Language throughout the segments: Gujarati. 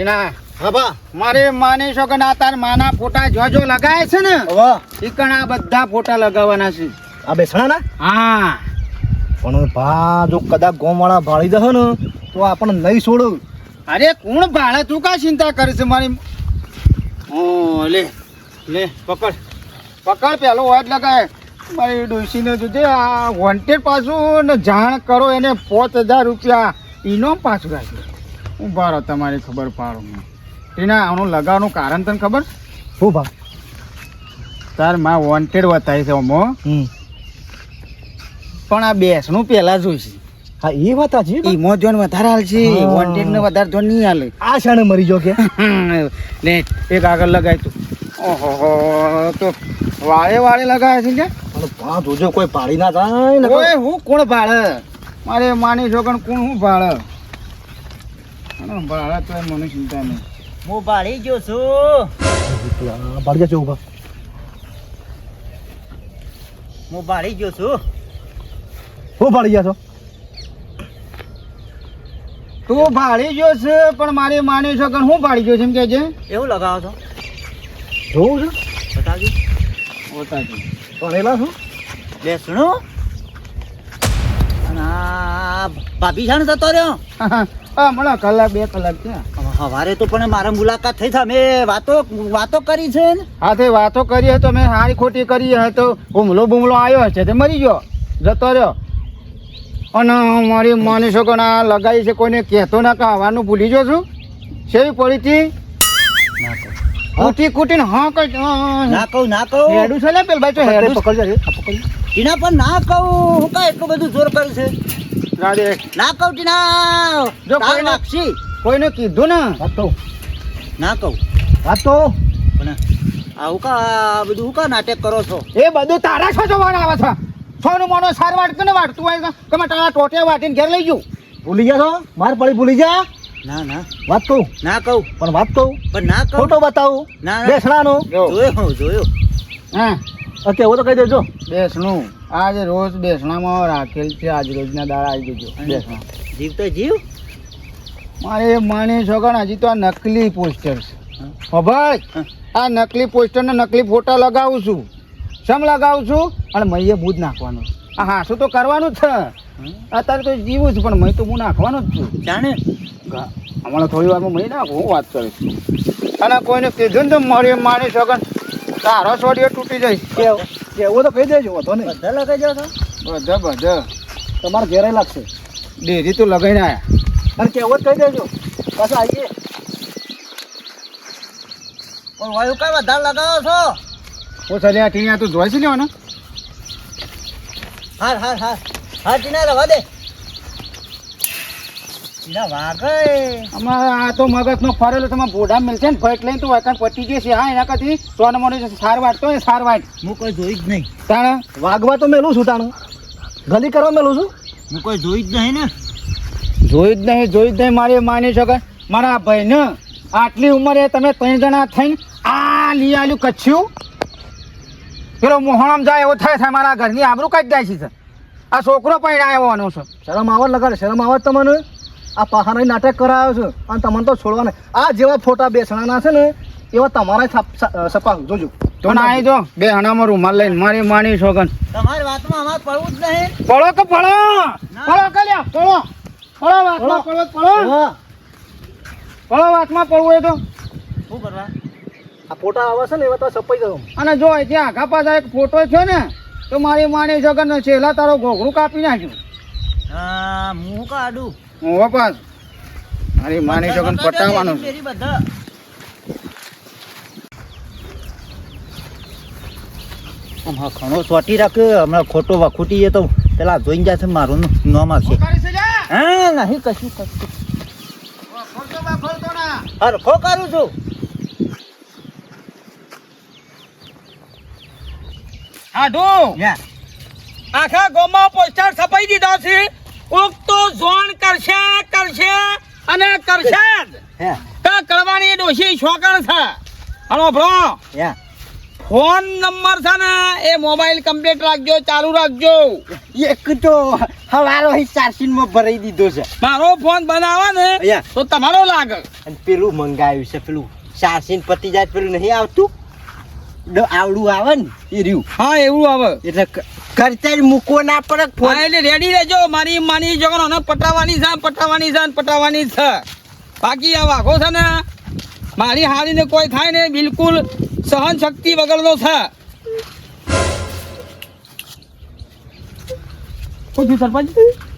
ટીના હા બા મારે માની છો કે ના તાર માના ફોટા જો લગાય છે ને ઈકણ આ બધા ફોટા લગાવવાના છે આ બેસણા ના હા પણ ભા જો કદાચ ગોમ વાળા ભાળી જશે ને તો આપણને નહીં છોડું. અરે કોણ ભાડે તું કા ચિંતા કરે છે મારી ઓ લે લે પકડ પકડ પેલો વાટ લગાય મારી ડોસીને જોજે આ વોન્ટેડ પાછું ને જાણ કરો એને 5000 રૂપિયા ઇનામ પાછું રાખ્યું હું બારો તમારી ખબર પાડું ટીના આનું લગાવવાનું કારણ તને ખબર શું ભા તાર માં વોન્ટેડ બતાવી છે અમો પણ આ બેસનું પહેલા જોઈશે હા એ વાત સાચી ઈમો જોન વધારે હાલશે વોન્ટેડ ને વધારે જોન નહીં હાલે આ શાણે મરી ગયો કે લે એક આગળ લગાય તું ઓહો તો વાળે વાળે લગાવે છે કે અને ભા જોજો કોઈ ભાળી ના જાય ને ઓય હું કોણ ભાળે મારે માની છોકણ કોણ હું ભાળે અને ભાળે તો મને ચિંતા નહીં હું ભાળી ગયો છું ભાળી જજો ઉભા હું ભાળી ગયો છું શું ભાળી ગયા છો તું ભાળી ગયો છે પણ મારી માની છોકણ હું ભાળી ગયો છે એમ કે છે એવું લગાવો છો જોવું છે બતાવજો ઓતાજી ભણેલા છો બેસણું અને આ ભાભી શાણે જતો રહ્યો હા મને કલાક 2 કલાક થયા સવારે તો પણ મારા મુલાકાત થઈ છે મેં વાતો કરી છે ને હા તે વાતો કરી હોય તો મેં સારી ખોટી કરી હોય તો બૂમલો આવ્યો હશે તે મરી ગયો જતો રહ્યો અને મારી માની છોકરો આ લગાવી છે કોઈને કહેતો ના કે આવવાનું ભૂલી ગયો છું સેવી પડી હતી ના કહું કૂટી કૂટીને હા કઈ ના કહું ના કહું હેડું છે ને પેલ ભાઈ તો હેડું પકડજો રે આ પકડજો ટીના પણ ના કહું હું કાંઈ એટલું બધું જોર કર્યું છે રાડે ના કહું ટીના જો તાર કોઈને- નાખશી. કોઈને કીધું ને વાત તો ના કહું વાત તો પણ આ હું કા બધું હું કા નાટક કરો છો એ બધું તારા છો જોવાના આવે છે સોનું મોનો સાર વાટતું ને વાટતું હોય કે તમે તારા ટોટિયા વાટીને ઘેર લઈ ગયું ભૂલી ગયા છો માર પડી ભૂલી જા ના ના વાત કહું ના કહું પણ વાત કહું પણ ના કહું ફોટો બતાવું ના ના. બેસણાનો જોયો હા કેવો તો કહી દેજો બેસણું આજ રોજ બેસણામાં રાખેલ છે આજ રોજના દાડા આવી જજો બેસણા જીવ તો જીવ મારે માની છોકરા હજી તો આ નકલી પોસ્ટર છે ભાઈ આ નકલી પોસ્ટર ને નકલી ફોટા લગાવું છું સમ લગાવું છું અને મૈયે બૂજ નાખવાનું આ હાસું તો કરવાનું જ છે અત્યારે તો જીવું છું પણ મય તો હું નાખવાનું જ છું જાણે હમણાં થોડી વારમાં મહી નાખું હું વાત કરીશ અને કોઈને કીધું ને તો મારી માની છોકરા તારો સોડિયો તૂટી જાય કેવો તો કહી દેજો વાંધો નહીં બધા લગાઈ જાવ છો બધા તમારે ઘેરે લાગશે ડેરી તો લગાઈને આવ્યા અને કેવો જ કહી દેજો પાછા આવીએ પણ વાયુ કઈ વધારે લગાવો છો હું ચાલ્યા ટીણિયા તું જોઈ છે ને હાર હાર હાર હાર ટીના રવા દે ટીના વાગે અમારે આ તો મગજનો ફરેલો તમે બોડા મળશે ને ફટ લઈને તું વાયકાન પટી જશે હા એના કરતી સોન મોની સાર વાટતો હોય સાર વાટ હું કોઈ જોઈ જ નહીં તાણે વાગવા તો મેલું છું તાણું ગલી કરવા મેલું છું હું કોઈ જોઈ જ નહીં ને જોઈ જ નહીં મારી માની શકે મારા ભાઈને આટલી ઉંમરે તમે 3 જણા થઈને આ લઈ આલ્યું કચ્છ્યું પેલો મોહણમ જાય એવો થાય મારા ઘરની આબરૂ કાઢી જાય છે આ છોકરો પણ આવ્યો છે શરમ આવત લગાડે શરમ આવત તમને આ પહાડી નાટક કરાયો છે અને તમને તો છોડવા નહીં આ જેવા ફોટા બેસણાના છે ને એવા તમારા સપા જોજો તો ના આવી દો 2 હણામાં રૂમાલ લઈને મારી માની છોકન તમારી વાતમાં અમારે પડવું જ નહીં પડો કે પડો કલ્યા પડો વાતમાં પડો હા પડો વાતમાં પડવું હોય તો શું કરવા આ ફોટા આવે છે ને એવા તો સપાઈ ગયો અને જો ત્યાં આખા પાછા એક ફોટો છે ને તો મારી માની છોકન છેલ્લા તારો ઘોઘરું કાપી નાખ્યું હા હું કાઢું હું વપાસ મારી માની છોકન પટાવવાનું છે બધા હા ઘણો સોટી રાખ્યો હમણાં ખોટો વખૂટી તો પેલા જોઈને જશે મારું નામ આવશે હા નહીં કશું હરખો કરું છું આખા ગામમાં પોસ્ટર છપાઈ દીધા છે કોક તો ઝોન કરશે અને કરશે જ. હે તો કરવાની ડોશી શોકણ છે હલો બ્રો યા ફોન નંબર છે ને એ મોબાઈલ કમ્પ્લીટ રાખજો, ચાલુ રાખજો. એક તો હવારો ચારસીનમાં ભરાઈ દીધો છે. મારો ફોન બનાવે ને અહીંયા. તો તમારો લાગે. અને પેલું મંગાવ્યું છે, પેલું ચારસીન પતી જાય પેલું નહીં આવતું આવડું આવે ને એ રહ્યું. હા એવું આવે. એટલે ખર્ચા મૂકવો ના પડે ફોન એટલે રેડી રહેજો. મારી માની જગનો પટાવાની છે, પટાવાની છે, પટાવાની છે. બાકી આ વાઘો છે ને મારી હારીને કોઈ થાય ને બિલકુલ સહન શક્તિ વગરનો છે. શું થયું સરપંચ?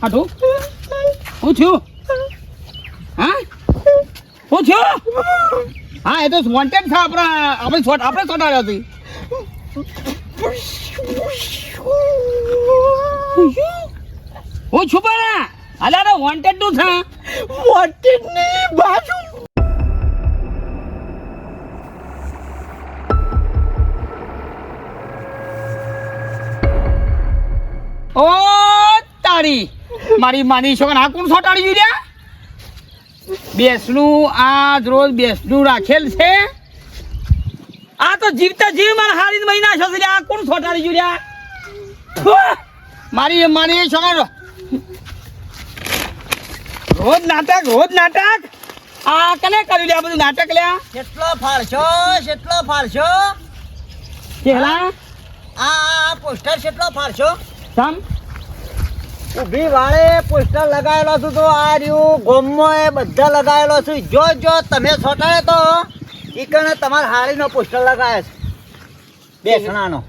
હાટું શું થયું? હા શું થયું? હા એ તો વોન્ટેડ છે. આપણે સોટાડ્યો હતી. હું છું પણ અલા વોન્ટેડ નું છે. વોન્ટેડ ની બાજુ ઓ તારી મારી માની છોકરા આ કોણ સોટાડી ગયું લ્યા? બેસનું આજ રોજ બેસનું રાખેલ છે. આ તો જીવતા જીવ મારા હારી મહિના છો છે. આ કોણ સોટાડી ગયું લ્યા? ફુ! મારી માની છોકરા રોજ નાટક. આ કને કર્યું લ્યા બધું નાટક લ્યા? કેટલો ફાળશો કેલા આ પોસ્ટર કેટલો ફાળશો? સમ ઊભી વાળે પોસ્ટર લગાવેલો છું તો આ રહ્યું ગોમમાં એ બધા લગાવેલો છું. જો તમે છોટાડે તો ઈકણે તમારા હાળીનો પોસ્ટર લગાવે છે બેસણાનો.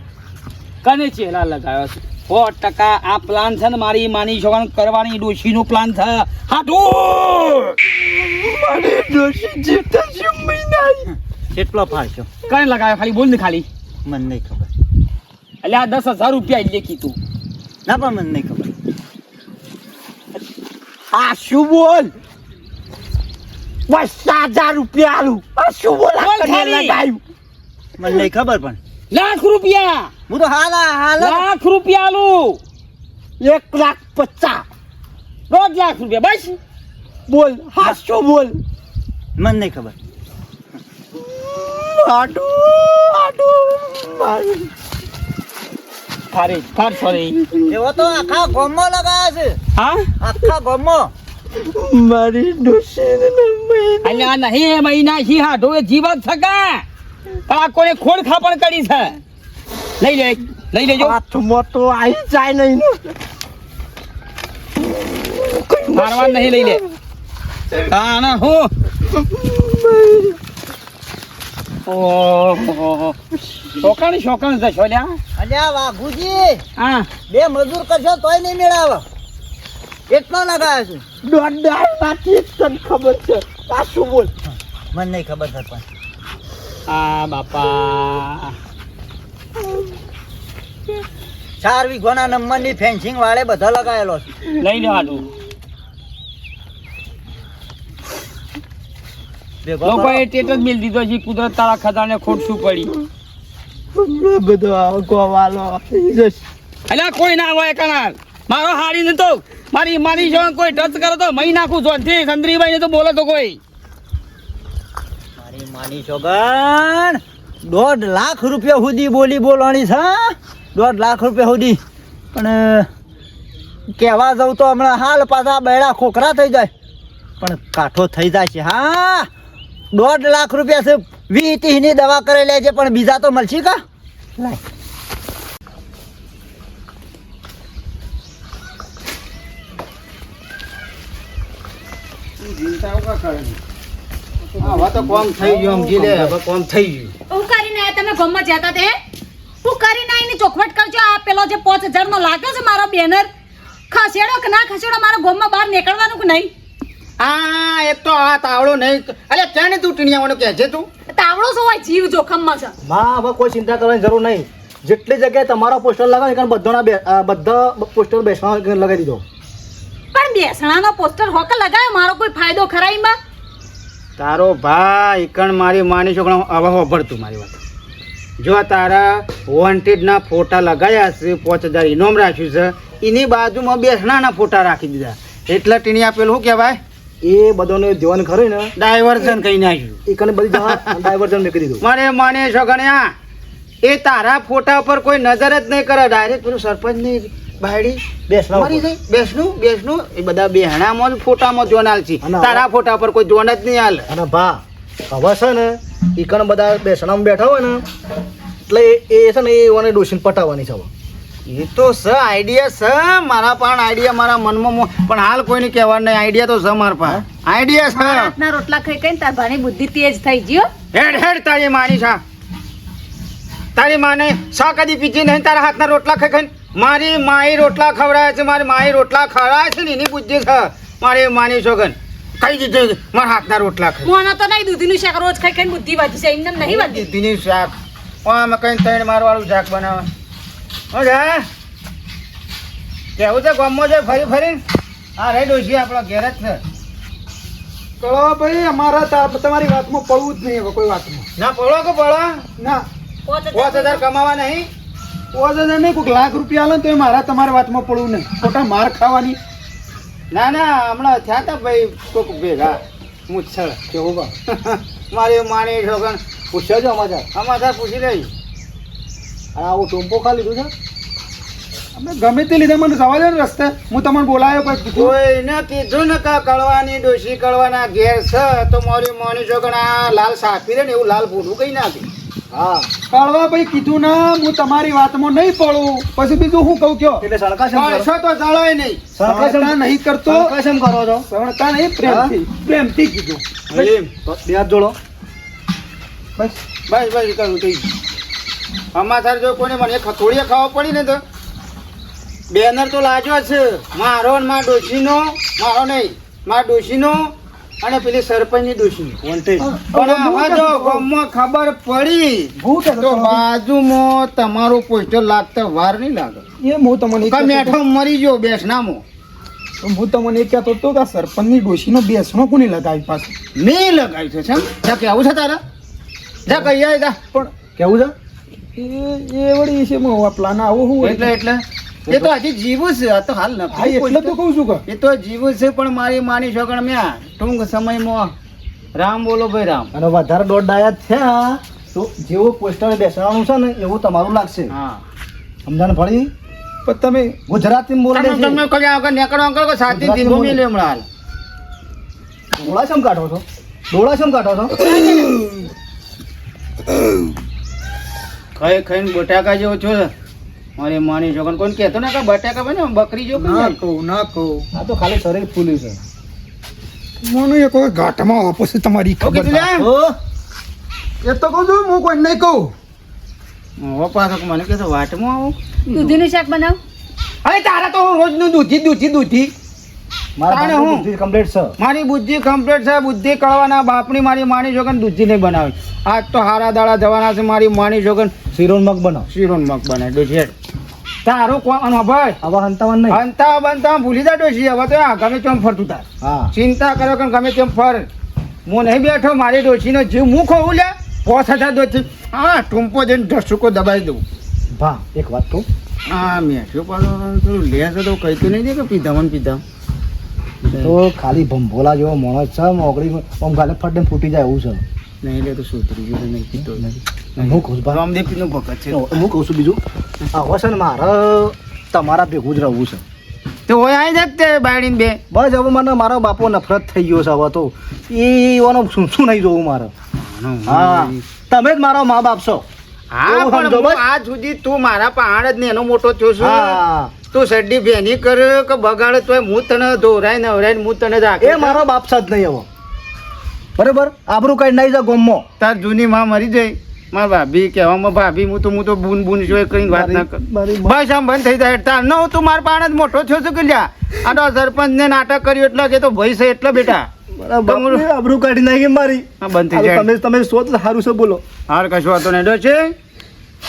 કને ચેલા લગાવ્યો છે? 100% આ પ્લાન છે ને મારી માની છોકરાને કરવાની ડોશીનું પ્લાન છે. હાટું મારી ડોશી જીવતા જીવ મહિના કેટલો ફાળશો? કને લગાવ્યો ખાલી બોલ ને ખાલી. મને નહીં ખબર. એટલે આ 10,000 રૂપિયા એટલે કીધું. ના પણ મને નહીં ખબર. આ શું બોલ? 50,000 રૂપિયા આલું. આ શું બોલ? બોલ ખાલી. લગાવ્યું મને નહીં ખબર પણ લાખ રૂપિયા. હું તો હાલ લાખ રૂપિયા આલું. 1,50,000 દોઢ લાખ રૂપિયા બસ. બોલ. હા શું બોલ? મને નહીં ખબર. સોરી એવો તો આખા ગામમાં લગાવ્યા છે. હા આખા ગામમાં મારી ડોશીને એટલે આ નહીં એ મહિના છી હાટો એ જીવત શકે. આ કોને ખોડ ખાપણ કરી છે. લઈ લેજો. હાથમાં તો આવી જાય નહીં. મારવા નહીં લઈ લે. હા ના હું ઓહો શોકણ જશો લ્યા. અલ્યા વાઘુજી હા 2 મજૂર કરશો તોય નહીં મેળાવે. એટલો લગાવ્યો છે. દોઢ તને ખબર છે. આ શું બોલ? મને નહીં ખબર સરપંચ. આ બાપા 4 વીઘોના નંબરની ફેન્સિંગ વાળે બધા લગાવેલો છે. લઈ લો હાટું. લોકોએ ટેટ જ મિલ દીધો છે. કુદરત તારા ખજાને ખોટ શું પડી? બધો ગોવાલો અલ્યા કોઈ ના હોય કનાલ. મારો હારી નતો મારી જો કોઈ ટચ કરે તો મહી નાખું જોનથી. સંદ્રીભાઈ ને તો બોલે તો કોઈ. મારી માની છોગન 1.5 લાખ રૂપિયા સુધી બોલવાની છે. 1.5 લાખ રૂપિયા સુધી. પણ કહેવા જાઉં તો હમણાં હાલ પાછા બેડા ખોખરા થઈ જાય. પણ કાઠો થઈ જાય છે. હા 1.5 લાખ રૂપિયા છે. 20-30ની દવા કરી લે છે પણ બીજા તો મળશે કા? લાય હવે તો કોમ થઈ ગયું સમજી લે. હવે કોમ થઈ ગયું. હું કરીને આયા તમે ગામમાં જતા તે હું કરીને આવીને ચોખવટ કરજો. આ પેલો જે 5,000 નો લાગ્યો છે મારો બેનર ખસેડો કે ના ખસેડો? મારા ગામમાં બહાર નીકળવાનું કે નહીં? આ એક તો આ તાવડો નહીં. અલ્યા ક્યાં ને તું ટીણિયાવાનું કહે છે તું? તાવડો શું હોય? જીવ જોખમમાં છે. માં હવે કોઈ ચિંતા કરવાની જરૂર નહીં. જેટલી જગ્યાએ તમારો પોસ્ટર લગાવે કારણ બધા પોસ્ટર બેસવા લગાવી દીધો. પણ બેસણાનો પોસ્ટર હોક લગાવ્યો મારો કોઈ ફાયદો ખરા એમાં? તારો ભાઈ કણ મારી માની છોકરા હવે હોભળતું મારી વાત. જો તારા વોન્ટેડના ફોટા લગાવ્યા છે, 5,000 ઇનામ રાખ્યું છે, એની બાજુમાં બેસણાના ફોટા રાખી દીધા. એટલે ટીણિયા પેલું શું કહેવાય? એ બધાને જોવાનું ખરું ને ડાયવર્ઝન કહી નાખ્યું. એ કને બધી જવા ડાયવર્ઝન મૂકી દીધું. મારે માને છોકણ્યા એ તારા ફોટા પર કોઈ નજર જ નહીં કરે ડાયરેક્ટ પેલું સરપંચની બાયડી બેસણા મારી ઉપર. જાય બેસનું એ બધા બેહણામાં જ ફોટામાં જોન હાલ છે અને તારા ફોટા પર કોઈ જોન જ નહીં હાલ અને ભા હવે છે ને ઈકણ બધા બેસણામાં બેઠા હોય ને એટલે એ છે ને એ ઓને ડોસીને પટાવવાની છે હવે. એ તો સ આઈડિયા છે મારા પણ આઈડિયા મારા મનમાં પણ હાલ કોઈને કહેવાનું નહીં આઈડિયા તો છે મારા પાસે આઈડિયા છે રાતના રોટલા ખાઈ ખાઈને તાર ભાની બુદ્ધિ તેજ થઈ ગયો. હેડ તારી માની છે તારી માને શા કદી પીચી નહીં તારા હાથના રોટલા ખાઈ ખાઈને મારી માઈ રોટલા ખવડાવે છે મારી માઈ રોટલા ખવડાવે છે ને એની બુદ્ધિ છે મારી માની છોકન કઈ દીધું મારા હાથના રોટલા ખાઈ મોનો તો નહીં દૂધીનું શાક રોજ ખાઈ ખાઈને બુદ્ધિ વધી છે એમને નહીં વધી. દીધીની શાક આમાં કઈ ત્રણ મારવાળું શાક બનાવે હો જા કેવું છે ગામમાં છે ફરી ફરી હા રે ડોશી આપણો ઘેર જ છે કળવા ભાઈ અમારા તમારી વાતમાં પડવું જ નહીં હવે કોઈ વાતમાં. ના પડો કે પડો ના 5000 કમાવા નહીં પોઝે નહીં કોઈક લાખ રૂપિયા આલે ને તો મારા તમારા વાતમાં પડવું નહીં ખોટા માર ખાવાની. ના ના હમણાં થયા હતા ભાઈ કોક ભેગા મુચ્છળ કેવું બા મારી માની છોકન પૂછ્યા છો અમારા અમારે પૂછી લઈ આવો ટોમ્પો ખા લીધું છે અમે ગમે તે લીધે મને જવા દે ને રસ્તે હું તમને બોલાયો પછી કોઈને કીધું ને કે કળવાની ડોશી કળવાના ઘેર છે તો મારી માની છોકન આ લાલ સાપી રે ને એવું લાલ ભૂલું કઈ નાખી હા કળવા ભાઈ કીધું ના હું તમારી વાતમાં નહીં પડું પછી બીજું હું કહું કયો એટલે પડશો તો ચાલોય નહીં સળકા નહીં કરતો કેમ કરો છો સળકા નહીં પ્રેમથી કીધું એમ બે હાથ જોડો બસ બસ કરું થઈ અમાર જો કોઈને મને ખતોડીએ ખાવા પડી ને તો બેનર તો લાજો છે મારો ને મારા ડોશીનો મારો નહીં મારા ડોશીનો અને પેલી સરપંચની ડોશી પણ હવે જો ગામમાં ખબર પડી તો બાજુમાં તમારું પોસ્ટર લાગતા વાર નહીં લાગે એ હું તમને કે મેઠો મરી ગયો બેસનામાં હું તમને એ કહેતો હતો કે આ સરપંચની ડોશીનો બેસણો કોની લગાવી પાછું મેં લગાવ્યું છે કેમ જા કેવું છે તારા જા કઈ જાય જા પણ કેવું છે એ વળી છે પ્લાન આવો હું એટલે એ તો હજી જીવું છે આ તો હાલ નથી એટલે તો કહું છું કે એ તો જીવું છે પણ મારી માની છોકરા મેં ટૂંક સમયમાં રામ બોલો ભાઈ રામ અને વધારે દોઢ ડાયા થયા તો જેવું પોસ્ટર બેસવાનું છે ને એવું તમારું લાગશે હા સમજાને પડી પણ તમે ગુજરાતી બોલો તમે કઈ આગળ નીકળો અંકલ સાથી દિન ભૂમિ લે હમણાં હાલ ડોળા શેમ કાઢો છો ડોળા શેમ કાઢો છો ખાઈને બટાકા જેવો છો મારી માની છોકરા કોઈને કહેતો ને કે બટાકા બને બકરી જો ના કહું આ તો ખાલી શરીર ફૂલ્યું છે મને એક વખત ઘાટમાં આપો છે તમારી ખબર એ તો કહું છું હું કોઈ નહીં કહું પાછો મને કહેતો વાટમાં આવું દૂધીનું શાક બનાવ. અરે તારા તો રોજનું દૂધી તાણે હું? કમ્પ્લીટ છે મારી બુદ્ધિ કમ્પ્લીટ છે બુદ્ધિ કળવાના બાપની મારી માની છોકન દૂધી નહીં બનાવે આજ તો હારા દાડા જવાના છે મારી માની છોકન શીરોન મગ બનાવ શીરોન મગ બનાવે ડોશી તારું કોણ ભાઈ હવે હંતાવન નહીં બનતા બનતા ભૂલી જા ડોશી હવે તો આ ગમે તેમ ફરતું તાર હા ચિંતા કરો કે ગમે તેમ ફર હું નહીં બેઠો મારી ડોશીનો જીવ હું ખોવું લે 5000 ડોશી હા ટૂંપો જઈને ઢસુકો દબાઈ દઉં ભા એક વાત કહું હા મેં શું પેલું લે છે તો કહીતું નહીં કે પીધા મને પીધા તો ખાલી ભંભોલા જેવો માણસ છે મોગળી આમ ગાલે ફટને ફૂટી જાય એવું છે નહીં લે તો સુધરી ગયું નહીં પીતો હું કહું છું ભા રામદેવનો ભગત છે હું કહું છું બીજું હવે છે ને મારે તમારા ભેગું જ રહેવું છે તો હોય આવી જાત તે બાયડીને બે બસ હવે મને મારો બાપો નફરત થઈ ગયો છે હવે તો એનો શું નહીં જોવું મારે હા તમે જ મારો મા બાપ છો હા એવું પણ સમજો હું બસ. આજ સુધી તું મારા પહાડ જ ને એનો મોટો થયો છું હા તું સડ્ડી ભેની કર કે બગાડ તોય હું તને ધોરાય નવરાય હું તને એ રાખે મારો બાપ છે જ નહીં હવે બરાબર આબરું કઈ નહીં જાય ગોમમાં તાર જૂની માં મરી જાય મારા ભાભી કહેવામાં ભાભી હું તો બૂન બૂન જોઈ કરીને વાત ના કર મારી બસ આમ બંધ થઈ જાય તાર ન તું મારા પાણ જ મોટો થયો છું કે લ્યા આ તો સરપંચ ને નાટક કર્યું એટલે કે તો ભય છે એટલે બેટા બરાબર આબરું કાઢી નાખી મારી હા બંધ થઈ જાય તમે સોચ સારું છે બોલો હાર કશું વાતો નહીં ડો છે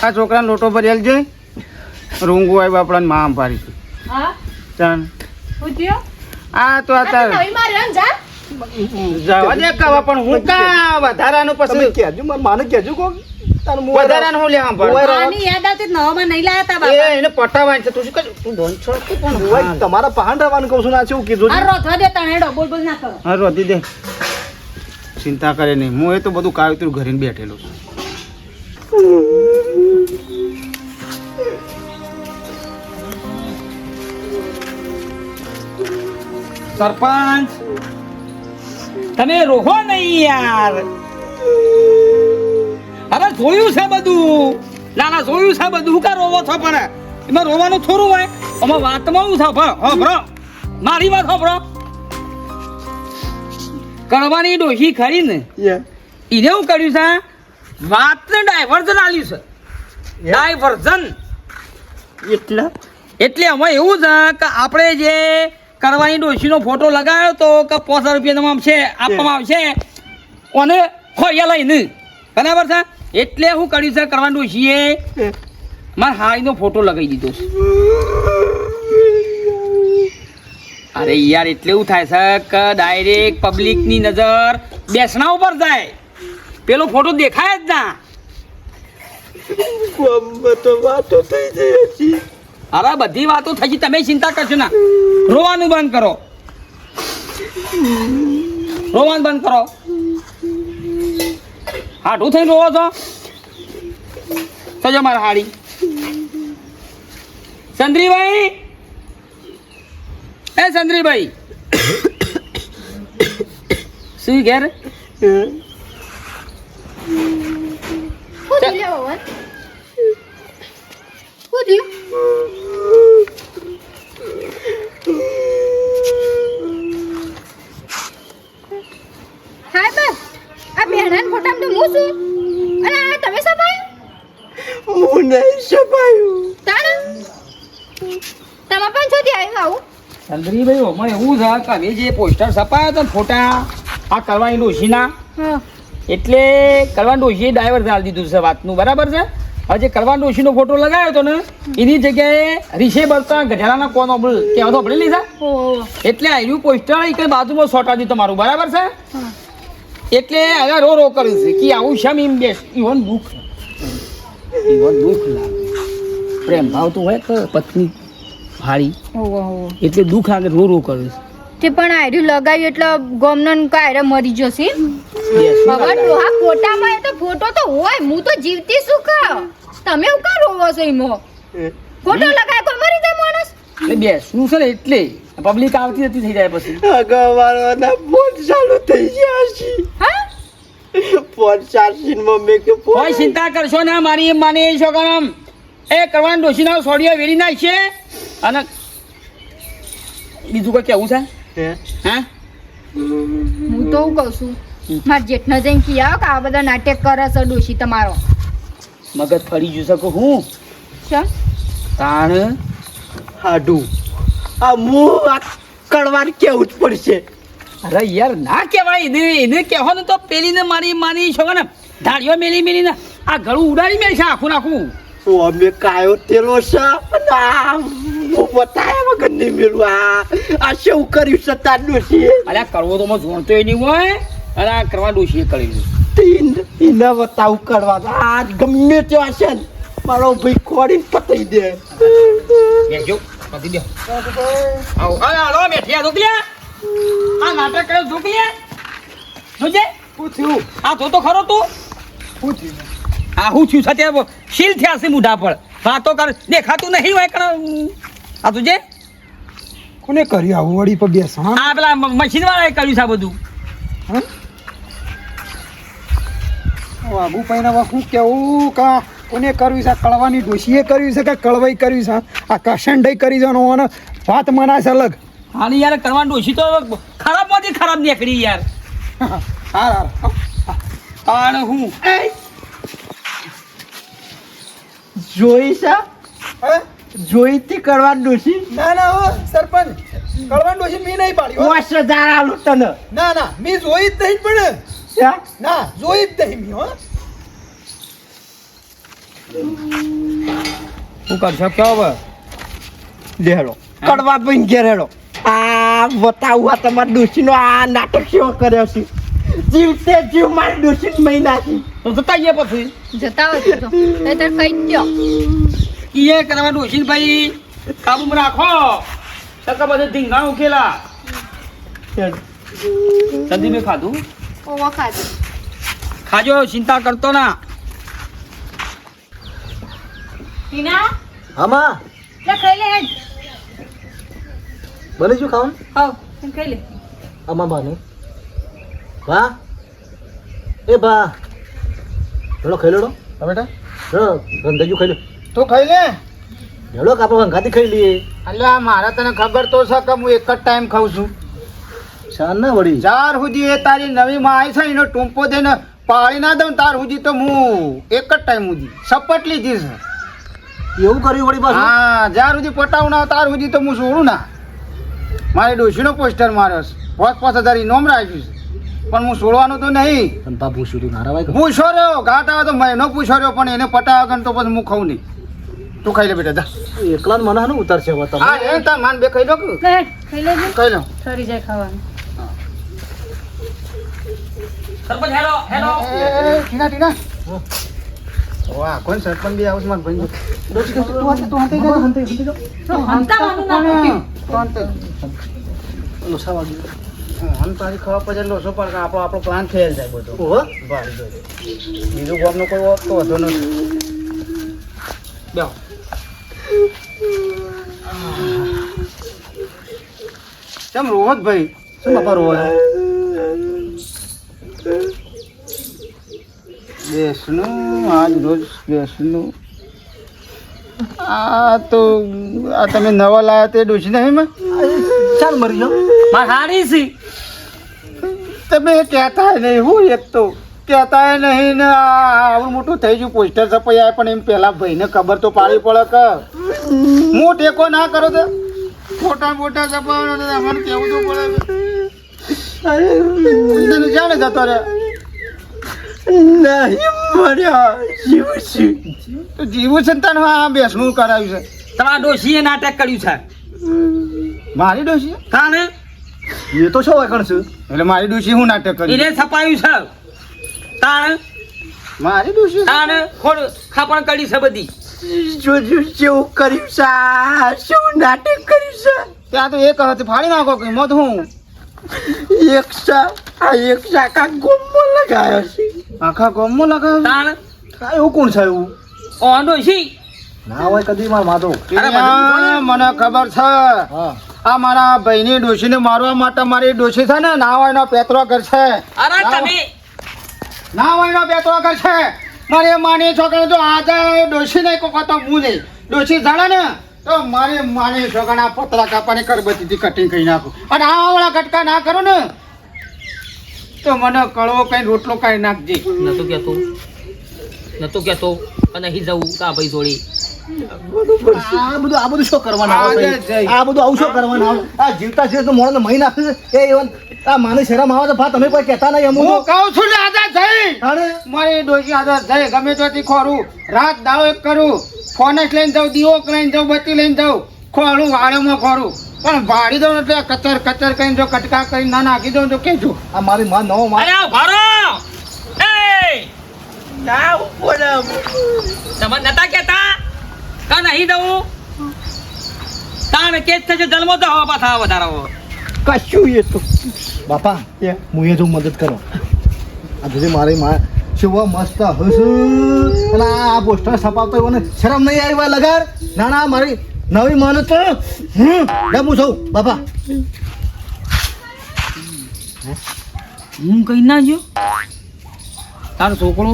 આ છોકરાને લોટો ભરેલ છે રૂંગું આવી બાપડાને માં પાડી છે હા ચાલ હું થયો આ તો આ તાર નવી માર્યો ને જા. જવા દે કાવા પણ હું કા વધારાનું તમે પછી કહેજો મારે માને કહેજો કોક તારું મું વધારાનું હું લેવા પણ આની યાદ આવતી જ નવામાં નહીં લાયા તા બાપા. એ એને પટાવાય છે તું શું કર તું ધોન છોડ તું પણ મુવાઈ તમારા પહાણ રહેવાનું કહું છું ના શું કીધું આ રોથવા દે તણેડો બોલ બોલ ના કરો. હા રોધી દે ચિંતા કરે નહીં હું એ તો બધું કાવતરું ઘરે બેઠેલો છું સરપંચ તમે રોહો નહીં યાર. અરે જોયું છે બધું. ના ના જોયું છે બધું. હું કા રોવો છો પણ એમાં રોવાનું થોડું હોય. આમાં વાતમાં હું થાવ ભરો મારી વાત સાંભળો. કરવાની ડોશી ખરી ને એને એવું કર્યું છે વાતને ડાયવર્ઝન આલ્યું છે. ડાયવર્ઝન એટલે અમે એવું છે કે આપણે જે કરવાની ડોશીનો ફોટો લગાવ્યો તો કે 500 રૂપિયા છે આપવામાં આવશે અને ખોરિયા લઈને બરાબર છે. એટલે હું કર્યું છે કરવાની ડોશીએ મારા હાઈનો ફોટો લગાવી દીધો છે. અરે યાર એટલે એવું થાય છે કે ડાયરેક્ટ પબ્લિકની નજર બેસણા ઉપર જાય. પેલો ફોટો દેખાય જ ના. અરે બધી વાતો થઈ ગઈ. તમે ચિંતા કરશો ના. રોવાનું બંધ કરો. રોવાનું બંધ કરો. હાટું થઈને રોવો છો. સજો મારા હાડી. ચંદ્રીભાઈ એ ચંદ્રીભાઈ શું ઘેર હાય બસ આ બેહણાન ફોટામાં તો હું છું અને આ તમે સપાયું હું નહીં સપાયું તાણ તમા પણ છોડી આવ્યું આવું ચંદ્રીભાઈ ઓમાં એવું છે કે હવે જે પોસ્ટર છપાયા હતા ને ફોટા આ કરવાની ડોશીના એટલે કરવાની ડોશીએ ડાયવર ચાલી દીધું છે વાતનું બરાબર છે. હવે જે કરવાની ડોશીનો ફોટો લગાવ્યો હતો ને એની જગ્યાએ રીશે બળતા ગઢાલાના કોનો કહેવા તો ભણી લીધા. એટલે આવ્યું પોસ્ટર એક બાજુમાં સોટા દીધું તમારું બરાબર છે. એટલે હવે રો કર્યું છે કે આવું શેમ એમ બેસ ઈવન દુઃખ લાગે. પ્રેમ ભાવતું હોય કે પત્ની હારી એટલે દુઃખ આગળ રો કર્યું છે. તે પણ આયરું લગાવ્યું એટલે ગોમનન કાયરે મરી જશે હવે ડોહા ફોટામાં એ તો ફોટો તો હોય હું તો જીવતી શું કહો તમે હું કા રોવો છો ઈમો ફોટો લગાય કોઈ મરી જાય માણસ એટલે બેસવું છે ને એટલે પબ્લિક આવતી નથી થઈ જાય પછી. અગવાળાના ફોન ચાલુ થઈ ગયા છે. હા ફોન ચાર્જિંગ મમ્મી કે કોઈ ચિંતા કરશો ના મારી માની છો ગરમ એ કરવાનું ડોશીના સોડિયો વેરી નાખશે અને બીજું કોઈ કેવું છે હા હું તો હું કહું છું મારા જેઠને જઈને કી આવો કે આ બધા નાટક કરે છે ડોશી તમારો મગજ ફરી જશે કે હું શું તાણ હાડું આ મું આ કડવાર કેવું જ પડશે. અરે યાર ના કહેવાય એને કહેવાનું તો પેલીને મારી માની છો ને ધાડીઓ મેલી મેલીને આ ગળું ઉડાડી મેળશે આખું નાખું. અમે કાયો તેલો છે અને આ હું બતાયા વગર નહીં મેળું આ શું કર્યું છે તાર ડોશીએ અલ્યા કરવો તો મેં જોણતોય નહીં હોય અને આ કરવા ડોશીએ કરેલું. એને બતાવું કરવા આ ગમે ત્યાં છે ને મારો ભાઈ ખોડીને પતાઈ દે. બેસજો પતી દે આવો હાલો બેઠ્યા ઢોકલ્યા આ નાટક કર્યો ઢોકલ્યા જોજે પૂછ્યું આ તો ખરો તું પૂછ્યું આ હું છું સાથે શીલ થયા છે મુઢા પર વાતો કર દેખાતું નહીં હોય કણ આ તું જે કોને કર્યું આવું વળી પર બેસણ આ પેલા મશીન વાળાએ કર્યું છે આ બધું. આબુ પૈના શું કેવું કા કોને કર્યું છે કળવાની ડોશીએ કર્યું છે કે કળવાઈ કર્યું છે આ કસંડઈ કરી જવાનો અને વાત મનાય છે અલગ. હાલી યાર કરવાનું ડોશી તો ખરાબમાંથી ખરાબ નીકળી યાર. હા તાણ હું જોઈ છે જોઈતી કરવાની ડોશી ના ના હો સરપંચ કળવાની ડોશી મી નહીં પાડી 50,000 આલું તને ના ના મી જોઈ જ નહીં પણ ના જોઈ જ નહીં મી હો શું કરશો કયો હવે લેડો કડવા બન ઘેરેડો આ બતાવું આ તમારા ડોશીનો આ નાટક કેવો કર્યો છે જીવતે જીવ મારી ડોશી મહિનાથી તો જતા ગયા પછી જતા હોય તો નહીતર કઈ દ્યો એ કરવા ડોશી ભાઈ કાબુમાં રાખો ટકા બધે ધીંગા ઉકેલા સંદીપ મેં ખાધું ઓવા ખાધું ખાજો ચિંતા કરતો ના. ટીના આમાં લે ખાઈ લે હેડ બને શું ખાવાનું હાવ એમ ખાઈ લે. અમાર બાને બા એ બા હેડો ખાઈ લેડો બેટા રંધાજુ ખાઈ લે તું ખાઈ લે. હેડો કે આપણે વંગાતી ખાઈ લઈએ અલ્યા મારા તને ખબર તો છે કે હું એક જ ટાઈમ ખાઉં છું. શાન ના વળી ચાર સુધી એ તારી નવી માં આવી છે એનો ટૂંપો દઈને પાળી ના દઉં તાર સુધી તો હું એક જ ટાઈમ સુધી સપટ લીધી છે. એવું કર્યું વળી પાછું હા જ્યાર સુધી પટાવું ના તાર સુધી તો હું છોડું ના. મારી ડોશીનો પોસ્ટર માર્યો છે 5,000 ઇનામ રાખ્યું છે પણ હું છોડવાનું તો નહીં. અને બા પૂછ્યું તું નારા ભાઈ પૂછો રહ્યો ઘાટ આવે તો મહિનો પૂછો રહ્યો પણ એને પટાવા ગણ તો પછી હું ખાઉં નહીં. તું ખાઈ લે બેટા જા. એકલા જ મને ને ઉતારશે હવે તમે હા એ તાર માન બે ખાઈ લો કે લે, ખાઈ લેજે. ખાઈ લો. ઠરી જાય ખાવાનું. સરપંચ હેલો હેલો ટીના ટીના વાહ કોણ સરપંચ બી આવું છે મારા ભાઈ. તો હંતાવાનું ના મૂક્યું. લોસા વાગ્યું આમ તારી ખબર પડે લોસો પણ આપણો પ્લાન ફેલ જાય બધો. ઓહો બીજું ગોમનો કોઈ હોત તો વધુ નથી. બેહો. કેમ રોહત ભાઈ શું બાપા રોવા બેસનું આજ રોજ બેસનું આ તમે નવા લાયા તે ડોસી નહીં મેં ચાલ મરી જાઓ માર હારી સી તમે કહેતા નહીં હું એક તો કહેતા નહીં ને આવડું મોટું થઈ ગયું પોસ્ટર છપાયા પણ એમ પેલા ભાઈને ખબર તો પાડી પડે કે હું ટેકો ના કરો તો મોટા મોટા છપાવવાનો અમારે કેવું તો પડે જાણે જતો રે નહીં મર્યા જીવું છું તો જીવું છે ને તને આ બેસણું કરાવ્યું છે તમારા ડોશીએ નાટક કર્યું છે મારી ડોશી તાને એ તો શું વાકણ છે એટલે મારી ડોશી હું નાટક કર્યું એને છપાયું છે તાને મારી ડોશી તાને ખોડ ખાપણ કરી છે બધી જોજો કેવું કર્યું છે શું નાટક કર્યું છે ત્યાં તો એક હતી ફાડી નાખો કે મત હું એક શાખા ગોમો લગાયો છે આખા ગામમાં લગાવ્યું તાને એવું કોણ છે એવું ઓ ડોશી ના હોય કદી માર માતો ટીના, મને ખબર છે હા આ મારા ભાઈની ડોશીને મારવા માટે મારી ડોશી છે ને ના હોય નો પેતરો કરશે અરે તમે ના હોય નો પેતરો કરશે મારે માની છોકરા જો આજે ડોશી નહીં કોકો તો હું નહીં ડોશી જાણે ને તો મારે માની છોકરા પતરા કાપાની કરબતીથી કટિંગ કરી નાખું અને આ વાળા કટકા ના કરું ને તો મને કળવો કઈ રોટલો કઈ નાખજે. નતું કેતો અને અહીં જવું કા ભાઈ જોડી આ બધું શું કરવાનું આવે આજે છે? જઈ. આ બધું આવું શું કરવાનું આવે આ જીવતા છે તો મોણને મહી નાખે છે એ એવન આ માને શરમ આવે તો ભા તમે કોઈ કહેતા નહીં અમુક હું કહું છું ને આજે જઈ તાણે મારી ડોશી આજે જઈ ગમે ત્યાંથી ખોરું રાત દાવ એક કરું ફોન જ લઈને જાઉં દીવો લઈને જાઉં બત્તી લઈને જાઉં ખોરું વાળેમાં ખોરું પણ ભાડી દઉં એટલે કચર કચર કરીને જો કટકા કરીને ના નાખી દઉં તો કેજો આ મારી માં નવો માં અરે ભારો એ તમે નતા કેતા કા નહીં દઉં તાણ કેસ થશે જન્મો તો હવા પાછા વધારો કશું એ તો બાપા હું એ જો મદદ કરો આ જોજે મારી માં કેવો મસ્ત હસ અને આ પોસ્ટર છપાવતો હોય ને શરમ નહીં આવી ભાઈ લગાર ના ના મારી નવી માને તો ડબુ છું બાપા હું કઈ ના જો તારો છોકરો